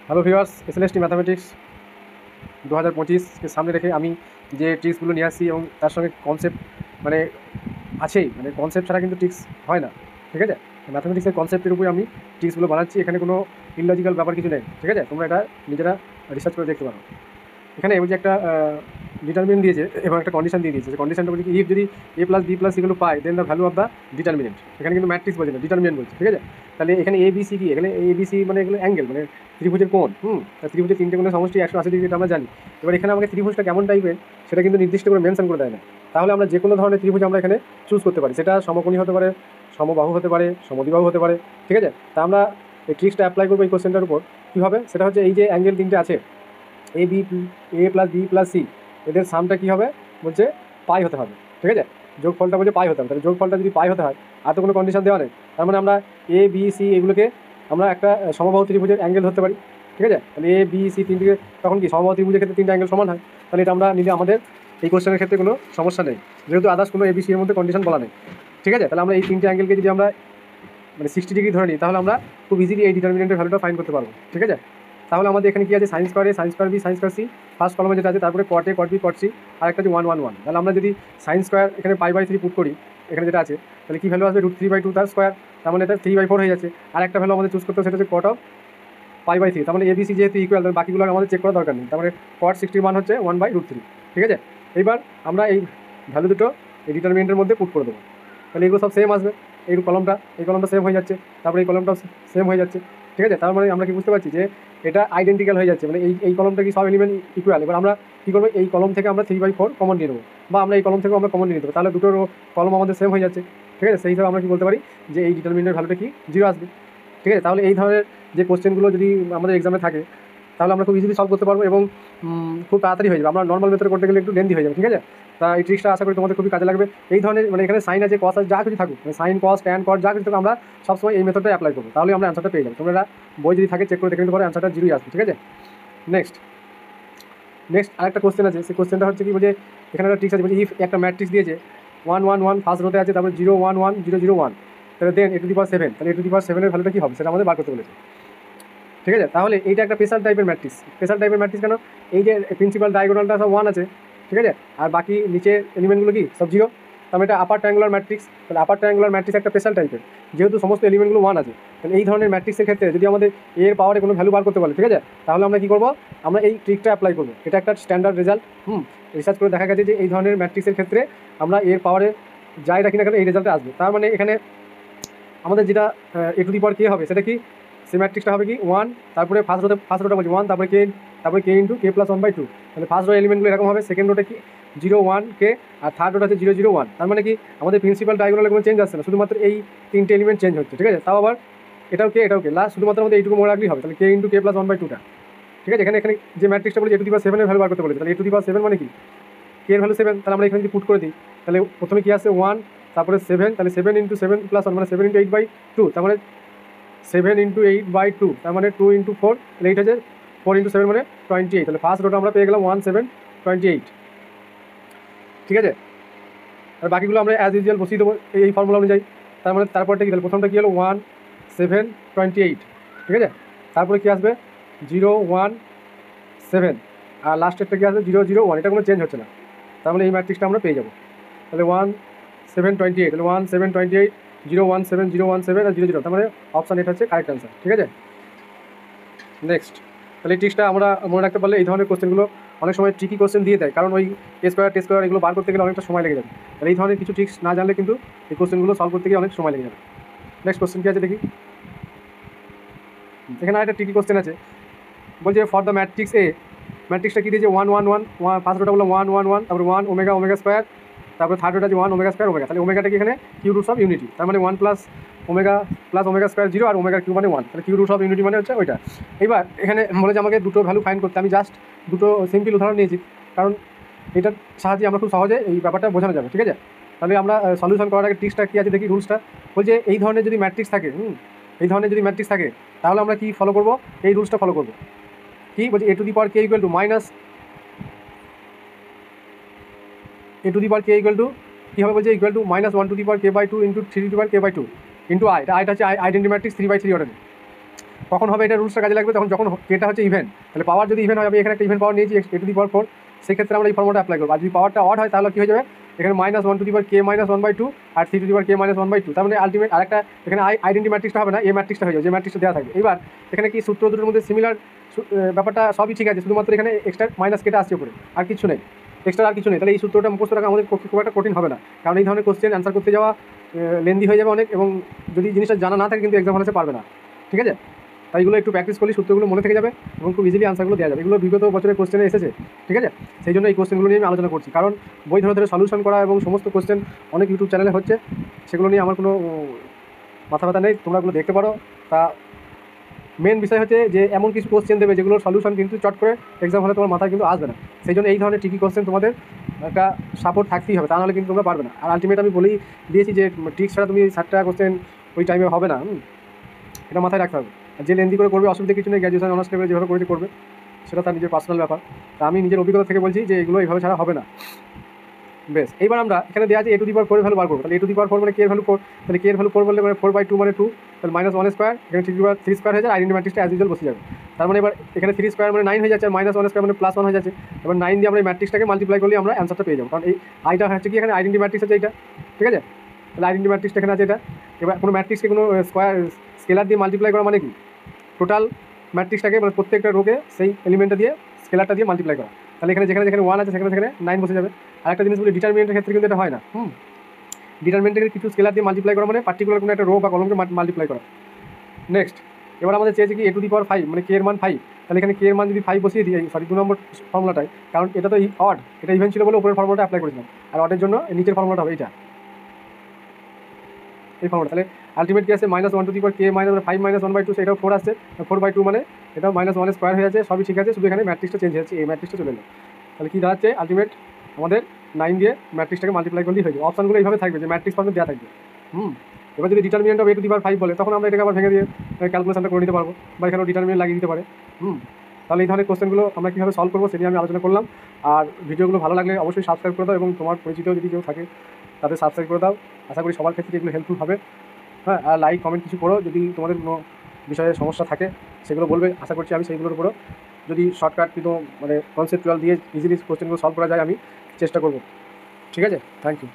Hello viewers, SLST mathematics 2025কে সামনে রেখে আমি যে ট্রিক্সগুলো নিয়ে আসছি এবং তার সঙ্গে কনসেপ্ট মানে আছেই, মানে কনসেপ্ট ছাড়া কিন্তু ট্রিক্স হয় না। ঠিক আছে, ম্যাথামেটিক্সের কনসেপ্টের উপরে আমি ট্রিক্সগুলো বানাচ্ছি। এখানে কোনো ইললজিক্যাল ব্যাপার কিছু নেই। ঠিক আছে, তোমরা এটা নিজেরা রিসার্চ করে দেখতে পারো। এখানে ওই যে একটা ডিটারমিনেন্ট দিয়েছে এবং একটা কন্ডিশন দিয়ে দিয়েছে। কন্ডিশনটা বলছে কি, ইফ যদি A plus B plus equal to pi then the value of the determinant. এখানে কিন্তু ম্যাট্রিক্স বলছে না, ডিটারমিনেন্ট বলছে। ঠিক আছে, তাহলে এখানে এ বি সি কি, এখানে এ বি সি মানে এগুলো অ্যাঙ্গেল, মানে ত্রিভুজের কোণ। ত্রিভুজের তিনটে কোণের সমষ্টি 180 ডিগ্রি, এটা আমরা জানি। এবার এখানে আমাকে ত্রিভুজটা কেমন টাইপের সেটা কিন্তু নির্দিষ্ট করে মেনশন করে দেয় না। তাহলে আমরা যে কোনো ধরনের ত্রিভুজ আমরা এখানে চুজ করতে পারি। সেটা সমকোণী হতে পারে, সমবাহু হতে পারে, সমদ্বিবাহু হতে পারে। ঠিক আছে, তা আমরা এই ট্রিক্সটা অ্যাপ্লাই করবো এই কোশ্চেনটার উপর। কীভাবে সেটা হচ্ছে, এই যে অ্যাঙ্গেল তিনটে আছে A B, A plus B plus C, এদের সামটা কী হবে বলছে পাই হতে হবে। ঠিক আছে, যোগফলটা বলছে পাই হতে হবে। তাহলে যোগফলটা যদি পাই হতে হয়, আর তো কোনো কন্ডিশন দেওয়া নেই। তার মানে আমরা এ বি সি এগুলোকে আমরা একটা সমবাহু ত্রিভুজের অ্যাঙ্গেল ধরতে পারি। ঠিক আছে, তাহলে এ বি সি তিনটিকে তখন কি সমবাহু ত্রিভুজের ক্ষেত্রে তিনটে অ্যাঙ্গেল সমান হয়। তাহলে এটা আমরা নিলে আমাদের এই কোশ্চেনের ক্ষেত্রে কোনো সমস্যা নেই, যেহেতু আদার্স কোনো এবিসি এর মধ্যে কন্ডিশন বলা নেই। ঠিক আছে, তাহলে আমরা এই তিনটে অ্যাঙ্গেলকে যদি আমরা মানে 60 ডিগ্রি ধরে নিই, তাহলে আমরা খুব ইজিলি এই ডিটারমিনেন্টের ভ্যালুটা ফাইন্ড করতে পারবো। ঠিক আছে, তাহলে আমাদের এখানে কি আছে, sine square A, sine square B, sine square C first কলমে যেটা আছে, তারপরে কট এ, কট বি, কট সি, আর একটা আছে 1 1 1। তাহলে আমরা যদি সাইন স্কোয়ার এখানে π/3 পুট করি, এখানে যেটা আছে, তাহলে কী ভ্যালু আসবে, √3/2 তার স্কোয়ার। তার মানে এটা 3/4 হয়ে যাচ্ছে। আর একটা ভ্যালু আমাদের চুজ করতে হবে, সেটা হচ্ছে কট অফ π/3। তার মানে এবিসি যেহেতু ইকুয়াল, তাহলে বাকিগুলো আমাদের চেক করার দরকার নেই। তার মানে কট 60 মান হচ্ছে 1/√3। ঠিক আছে, এইবার আমরা এই ভ্যালু দুটো এই ডিটারমিনেন্টের মধ্যে পুট করে দেবো। তাহলে এগুলো সব সেম আসবে। এই কলমটা সেম হয়ে যাচ্ছে, তারপরে এই কলমটাও সেম হয়ে যাচ্ছে। ঠিক আছে, তার মানে আমরা কি বুঝতে পারছি যে এটা আইডেন্টিক্যাল হয়ে যাচ্ছে, মানে এই কলমটা কি সব এলিমেন্ট ইকুয়াল। এবার আমরা কী করবো, এই কলম থেকে আমরা 3/4 কমন নিয়ে নেবো, বা আমরা এই কলম থেকেও আমরা কমন নিয়ে নেবো। তাহলে দুটোর কলম আমাদের সেম হয়ে যাচ্ছে। ঠিক আছে, সেই হিসাবে আমরা কি বলতে পারি যে এই ডিটারমিনেন্টের ভ্যালুটা কি 0 আসবে। ঠিক আছে, তাহলে এই ধরনের যে কোশ্চেনগুলো যদি আমাদের এক্সামে থাকে, তাহলে আমরা খুব ইজিলি সলভ করতে পারবো এবং খুব তাড়াতাড়ি হয়ে যাবে। আমরা নর্মাল মেথডে করতে গেলে একটু লেন্দি হয়ে যাবে। ঠিক আছে, তা এই ট্রিক্সটা আশা করি তোমাদের খুবই কাজে লাগবে। এই ধরনের মানে এখানে সাইন আছে, কস আছে, যা কিছু থাকুক, মানে সাইন কস ট্যান কট যা কিছু থাকুক, আমরা সবসময় এই মেথডটা অ্যাপ্লাই করবো। তাহলে আমরা অ্যান্সারটা পেয়ে যাবো। তোমরা বই যদি থাকে চেক করে দেখে নিতে পারো, অ্যান্সারটা 0ই আসবে। ঠিক আছে, নেক্সট আরেকটা কোশ্চেন আছে। সেই কোশ্চেনটা হচ্ছে কি, বলছে এখানে একটা ট্রিক্স আছে, বলছে ইফ একটা ম্যাট্রিক্স দিয়েছে 1 1 1 ফার্স্ট রোতে আছে, তারপরে 0 1 1 0 0 1, তাহলে দেন a⁻7, তাহলে a⁻7 এর ভ্যালুটা কী হবে সেটা আমাদের বার করতে বলেছে। ঠিক আছে, তাহলে এইটা একটা স্পেশাল টাইপের ম্যাট্রিক্স। স্পেশাল টাইপের ম্যাট্রিক্স কেন, এই যে প্রিন্সিপাল ডায়াগোনালটা সব 1 আছে। ঠিক আছে, আর বাকি নিচের এলিমেন্টগুলো কি সব 0। তার মানে এটা আপার ট্রায়াঙ্গুলার ম্যাট্রিক্স। তাহলে আপার ট্রায়াঙ্গুলার ম্যাট্রিক্স একটা স্পেশাল টাইপের, যেহেতু সমস্ত এলিমেন্টগুলো 1 আছে। তাহলে এই ধরনের ম্যাট্রিক্সের ক্ষেত্রে যদি আমাদের এর পাওয়ারে কোনো ভ্যালু বার করতে পারে, ঠিক আছে, তাহলে আমরা কী করবো, আমরা এই ট্রিকটা অ্যাপ্লাই করবো। এটা একটা স্ট্যান্ডার্ড রেজাল্ট। রিসার্চ করে দেখা গেছে যে এই ধরনের ম্যাট্রিক্সের ক্ষেত্রে আমরা এর পাওয়ারে যাই রাখি না কেন এই রেজাল্টটা আসবে। তার মানে এখানে আমাদের যেটা a⁻k হবে, সেটা কি, সেই ম্যাট্রিক্সটা হবে কি 1, তারপরে ফার্স্ট রোটা বলছি 1, তারপরে k ইন্টু k + 1/2। তাহলে ফার্স্ট রো এলিমেন্টগুলো এরকম হবে, সেকেন্ড রোটা কি 0 1 k, আর থার্ড রোটা হচ্ছে 0 0 1। তার মানে কি আমাদের প্রিন্সিপাল ডায়াগোনালে কোনো চেঞ্জ আসছে না, শুধুমাত্র এই তিনটে এলিমেন্ট চেঞ্জ হচ্ছে। ঠিক আছে, তাও আবার এটাও কে লাস্ট, শুধুমাত্র আমাদের এইটুকু মনে রাখলেই হবে। তাহলে k ইন্টু k + 1/2টা। ঠিক আছে, এখানে যে ম্যাট্রিক্সটা বলেছে a⁻7 এর ভ্যালু বার করতে বলেছে, তাহলে a⁻7 মানে কি, k এর ভ্যালু 7। তাহলে আমরা এখানে যদি পুট করে দিই, তাহলে প্রথমে কি আসছে 1, তারপরে 7, তাহলে 7 × 7 + 1 মানে 7 × 8/2, তার মানে 7 × 8/2, তার মানে 2 × 4, তাহলে 8 আছে, 4 × 7 মানে 28। তাহলে ফার্স্ট রোটা আমরা পেয়ে গেলাম 1 7 28। ঠিক আছে, আর বাকিগুলো আমরা অ্যাজ ইউজুয়াল বসিয়ে দেবো এই ফর্মুলা অনুযায়ী। তার মানে তারপরটা কি, তাহলে প্রথমটা কী হলো 1 7 28। ঠিক আছে, তারপরে কী আসবে 0 1 7, আর লাস্টেরটা কী আসবে 0 0 1। এটা কোনো চেঞ্জ হচ্ছে না, তার মানে এই ম্যাট্রিক্সটা আমরা পেয়ে যাবো। তাহলে 1 7 28, তাহলে 1 7 28 0 1 7 0 1 7 আর 0 0, তার মানে অপশান এটা হচ্ছে কারেক্ট অ্যান্সার। ঠিক আছে, নেক্সট। তাহলে এই ট্রিক্সটা আমরা মনে রাখতে পারলে এই ধরনের কোশ্চেনগুলো অনেক সময় ট্রিকি কোশ্চেন দিয়ে দেয়, কারণ ওই টেস্ট স্কোয়ার এগুলো বার করতে গেলে অনেকটা সময় লেগে যাবে। তাহলে এই ধরনের কিছু ট্রিক্স না জানলে কিন্তু এই কোশ্চেনগুলো সলভ করতে গিয়ে অনেক সময় লেগে যাবে। নেক্সট কোশ্চেন কী আছে দেখি। এখানে একটা ট্রিকি কোশ্চেন আছে, বলছে ফর দ্য ম্যাট্রিক্স এ, ম্যাট্রিক্সটা কী দিয়েছে 1 1 1, ফার্স্ট রোটা বললো 1 1 1, তারপরে 1 ওমেগা স্কোয়ার, তারপরে থার্ড রোটা আছে 1 ওমেগা স্কোয়ার ওমেগা। তাহলে ওমেগাটা কি এখানে কিউ√(ইউনিটি), তার মানে 1 + ওমেগা স্কোয়ার 0 আর ওমেগা কিউ মানে 1, তাহলে কিউ√(ইউনিটি) মানে হচ্ছে ওইটা। এবার এখানে বলেছে আমাকে দুটো ভ্যালু ফাইন্ড করতে। আমি জাস্ট দুটো সিম্পল উদাহরণ নিয়েছি, কারণ এটার সাহায্যে আমরা খুব সহজে এই ব্যাপারটা বোঝানো যাবে। ঠিক আছে, তাহলে আমরা সলিউশন করার আগে ট্রিক্সটা কী আছে দেখি, রুলসটা। বলছে এই ধরনের যদি ম্যাট্রিক্স থাকে, তাহলে আমরা কি ফলো করবো, এই রুলসটা ফলো করবো। কি বলছে, a⁻k = কী হবে, বলছে = -1 ⁻k/2 × 3 ⁻k/2 × i। এটা আইটা হচ্ছে আইডেন্টি ম্যাট্রিক্স 3/3 অর্ডারে। কখন হবে এটা রুলসটা কাজে লাগবে তখন, যখন কেটা হচ্ছে ইভেন্ট। তাহলে পাওয়ার যদি ইভেন্ট হয়, আমি এখানে একটা ইভেন্ট পাওয়ার নিয়েছি a টু দি পাওয়ার 4, সেক্ষেত্রে আমরা এই ফর্মুলাটা অ্যাপ্লাই করবো। আর যদি পাওয়ারটা অড হয় তাহলে কী হয়ে যাবে, এখানে -1 টু দি পাওয়ার k - 1/2 আর 3 টু দি পাওয়ার k - 1/2। তার মানে আলটিমেট আরেকটা এখানে আইডেন্টি ম্যাট্রিক্সটা হবে না, এই ম্যাট্রিক্সটা হয়ে যাবে, যে ম্যাট্রিক্সটা দেওয়া থাকবে। এবার এখানে কি সূত্র দুটোর মধ্যে সিমিলার ব্যাপারটা সবই ঠিক আছে, শুধুমাত্র এখানে এক্সট্রা মাইনাস কেটে আসছে উপরে, আর কিছু নেই, এক্সট্রা আর কিছু নেই। তাহলে এই সূত্রটা মুখস্থ রাখা আমাদের পক্ষে খুব একটা কঠিন হবে না, কারণ এই ধরনের কোশ্চেন অ্যান্সার করতে যাওয়া লেন্দি হয়ে যাবে অনেক, এবং যদি জিনিসটা জানা না থাকে কিন্তু এক্সাম হলে পারবে না, ঠিক আছে। তাই এগুলো একটু প্র্যাকটিস করলে সূত্রগুলো মনে থেকে যাবে এবং খুব ইজিলি আনসারগুলো দেওয়া যাবে। এগুলো বিগত বছরের কোশ্চেনে এসেছে, ঠিক আছে। সেই জন্য এই কোশ্চেনগুলো নিয়ে আমি আলোচনা করছি, কারণ বই ধরে ধরে সলিউশন করা এবং সমস্ত কোশ্চেন অনেক ইউটিউব চ্যানেলে হচ্ছে, সেগুলো নিয়ে আমার কোনো মাথা ব্যথা নেই, তোমরা ওগুলো দেখতে পারো। তা মেন বিষয় হচ্ছে যে এমন কিছু কোশ্চেন দেবে যেগুলোর সলিউশন কিন্তু চট করে এক্সাম হলে তোমার মাথায় কিন্তু আসবে না। সেই জন্য এই ধরনের ট্রিকি কোশ্চেন তোমাদের একটা সাপোর্ট থাকতেই হবে, তা নাহলে কিন্তু তোমরা পারবে না। আর আলটিমেট আমি বলেই দিয়েছি যে ট্রিক্স ছাড়া তুমি 60টা কোশ্চেন ওই টাইমে হবে না, এটা মাথায় রাখতে হবে। আর যে লেন্দি করে করবে অসুবিধা কিছু নেই, গ্র্যাজুয়েশন অনার্স লেভেলে যেভাবে করবে সেটা তার নিজের পার্সোনাল ব্যাপার। তা আমি নিজের অভিজ্ঞতা থেকে বলছি যে এগুলো এইভাবে ছাড়া হবে না। বেশ, এইবার আমরা এখানে দেওয়া আছে a to the power 4 value বার করবো। তাহলে a টু দি পাওয়ার 4 মানে k এর ভ্যালু 4, তাহলে k এর ভ্যালু 4 বললে মানে 4/2 মানে 2, তাহলে -1 স্কোয়ার, এখানে 3 স্কোয়ার হয়ে যায়, আইডেন্টি ম্যাট্রিক্সটা অ্যাজ ইউজুয়াল বসে যাবে। তার মানে এবার এখানে 3 স্কোয়ার মানে 9 হয়ে যাচ্ছে, আর -1 স্কোয়ার মানে +1 হয়ে যাচ্ছে। এবার 9 দিয়ে আমরা এই ম্যাট্রিক্সটাকে মাল্টিপ্লাই করলে আমরা অ্যান্সারটা পেয়ে যাবো, কারণ এই আইটা হচ্ছে কি এখানে আইডেন্টি ম্যাট্রিক্স আছে এইটা, ঠিক আছে। তাহলে আইডেন্টি ম্যাট্রিক্সটা এখানে আছে এটা। এবার কোনো ম্যাট্রিক্সকে কোনো স্কেলার দিয়ে মাল্টিপ্লাই করা মানে কি, টোটাল ম্যাট্রিক্সটাকে মানে প্রত্যেকটা রোকে সেই এলিমেন্টটা দিয়ে স্কেলারটা দিয়ে মাল্টিপ্লাই করা। তাহলে এখানে যেখানে 1 আছে সেখানে 9 বসে যাবে। আর একটা জিনিস বলি, ডিটারমিনেন্টের ক্ষেত্রে কিন্তু এটা হয় না। ডিটারমিনেন্টের কিছু স্কেলার দিয়ে মাল্টিপ্লাই করা মানে পার্টিকুলার কোনো একটা রো বা কলমকে মাল্টিপ্লাই করা। নেক্সট, এবার আমাদের চেয়েছে কি a টু দি পাওয়ার 5 মানে k এর মান 5। তাহলে এখানে k এর মান যদি 5 বসিয়ে দিই, সরি 2 নম্বর ফর্মুলাটায়, কারণ এটা তো অড, এটা ইভেন ছিল বলে উপরের ফর্মুলাটা অ্যাপ্লাই করেছিলাম, আর অডের জন্য নিচের ফর্মুলাটা হবে এইটা, এই ফর্মুলা। তাহলে আলটিমেট কি আছে, -1 টু দি পাওয়ার k - 5 - 1/2, সেটাও 4 আসছে, 4/2 মানে এটা -1 স্কোয়ার হয়ে যাচ্ছে, সবই ঠিক আছে, শুধু এখানে ম্যাট্রিক্সটা চেঞ্জ হয়ে যাচ্ছে, এই ম্যাট্রিক্সটা চলে এলো। তাহলে কী দাঁড়াচ্ছে, আলটিমেট আমাদের 9 দিয়ে ম্যাট্রিক্সটাকে মাল্টিপ্লাই করলেই হয়ে যাবে। অপশনগুলো এইভাবে থাকবে যে ম্যাট্রিক্স ফর্মে দেওয়া থাকবে। এবার যদি determinant of a to the power 5 বলে, তখন আমরা এটাকে আবার ভেঙে দিয়ে ক্যালকুলেশনটা করে নিতে পারবো, বা এখানেও ডিটারমিনেন্ট লাগিয়ে দিতে পারে। তাহলে এই ধরনের কোশ্চেনগুলো আমরা কীভাবে সলভ করবো সেটা আমি আলোচনা করলাম। আর ভিডিওগুলো ভালো লাগলে অবশ্যই সাবস্ক্রাইব করে দাও, এবং তোমার পরিচিত যদি কেউ থাকে তাদের সাবস্ক্রাইব করে দাও। আশা করি সবার ক্ষেত্রে এগুলো হেল্পফুল হবে। হ্যাঁ, আর লাইক কমেন্ট কিছু করো, যদি তোমাদের কোনো বিষয়ে সমস্যা থাকে সেগুলো বলবে, আশা করছি আমি সেইগুলোর উপরও যদি শর্টকাট কিন্তু মানে কনসেপ্টুয়াল দিয়ে ইজিলি কোশ্চেনগুলো সলভ করা যায় আমি চেষ্টা করব। ঠিক আছে, থ্যাংক ইউ।